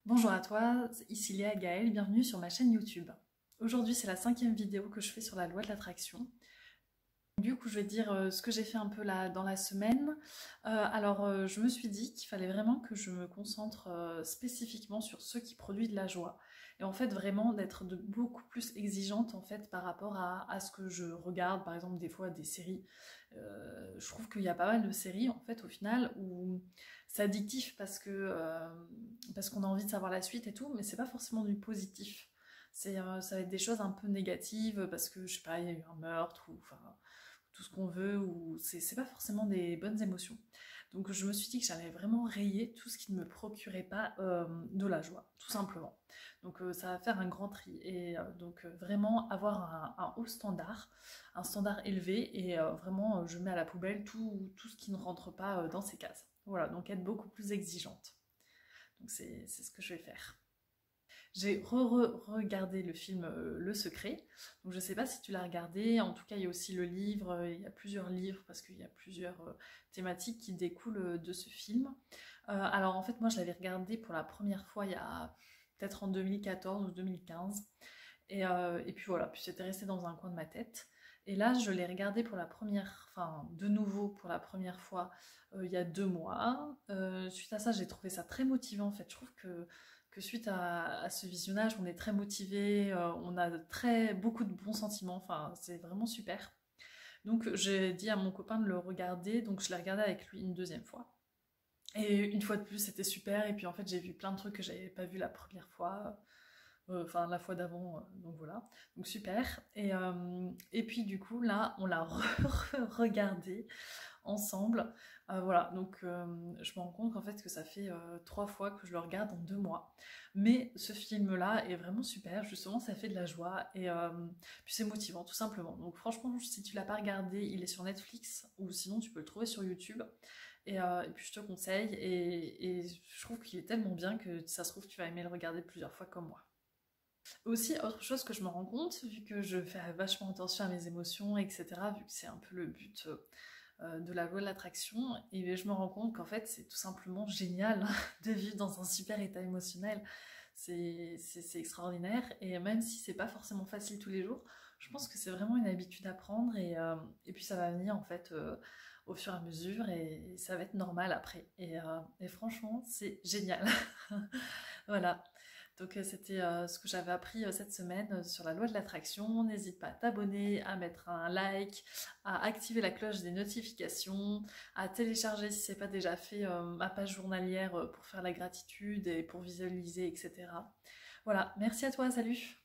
Bonjour à toi, ici Léa Gaël, bienvenue sur ma chaîne YouTube. Aujourd'hui c'est la 5e vidéo que je fais sur la loi de l'attraction. Du coup je vais dire ce que j'ai fait un peu là dans la semaine. Je me suis dit qu'il fallait vraiment que je me concentre spécifiquement sur ce qui produit de la joie. Et en fait vraiment d'être beaucoup plus exigeante en fait par rapport à ce que je regarde, par exemple des fois des séries. Je trouve qu'il y a pas mal de séries en fait au final où c'est addictif parce qu'on a envie de savoir la suite et tout, mais c'est pas forcément du positif. Ça va être des choses un peu négatives parce que je sais pas, il y a eu un meurtre ou enfin tout ce qu'on veut, ou c'est pas forcément des bonnes émotions. Donc je me suis dit que j'allais vraiment rayer tout ce qui ne me procurait pas de la joie, tout simplement. Donc ça va faire un grand tri, et vraiment avoir un haut standard, un standard élevé, et vraiment je mets à la poubelle tout ce qui ne rentre pas dans ces cases. Voilà, donc être beaucoup plus exigeante. Donc c'est ce que je vais faire. J'ai re-regardé le film Le Secret. Donc je sais pas si tu l'as regardé. En tout cas, il y a aussi le livre. Il y a plusieurs livres parce qu'il y a plusieurs thématiques qui découlent de ce film. Alors en fait, moi, je l'avais regardé pour la première fois il y a peut-être en 2014 ou 2015. Et puis voilà, puis c'était resté dans un coin de ma tête. Et là, je l'ai regardé pour la première, enfin de nouveau pour la première fois il y a 2 mois. Suite à ça, j'ai trouvé ça très motivant en fait. Je trouve que suite à ce visionnage, on est très motivé, on a beaucoup de bons sentiments, enfin c'est vraiment super. Donc j'ai dit à mon copain de le regarder, donc je l'ai regardé avec lui une deuxième fois. Et une fois de plus, c'était super, et puis en fait j'ai vu plein de trucs que j'avais pas vu la première fois, enfin la fois d'avant, donc voilà, donc super. Et puis du coup là, on l'a regardé ensemble. Voilà, donc je me rends compte qu'en fait que ça fait 3 fois que je le regarde en 2 mois. Mais ce film-là est vraiment super, justement ça fait de la joie, et puis c'est motivant tout simplement. Donc franchement, si tu l'as pas regardé, il est sur Netflix, ou sinon tu peux le trouver sur YouTube. Et puis je te conseille, et je trouve qu'il est tellement bien que ça se trouve tu vas aimer le regarder plusieurs fois comme moi. Aussi, autre chose que je me rends compte, vu que je fais vachement attention à mes émotions, etc., vu que c'est un peu le but de la loi de l'attraction, et bien, je me rends compte qu'en fait c'est tout simplement génial de vivre dans un super état émotionnel. C'est extraordinaire, et même si c'est pas forcément facile tous les jours, je pense que c'est vraiment une habitude à prendre, et puis ça va venir en fait au fur et à mesure, et ça va être normal après. Et franchement, c'est génial. Voilà. Donc c'était ce que j'avais appris cette semaine sur la loi de l'attraction. N'hésite pas à t'abonner, à mettre un like, à activer la cloche des notifications, à télécharger si c'est pas déjà fait ma page journalière pour faire la gratitude et pour visualiser, etc. Voilà, merci à toi, salut!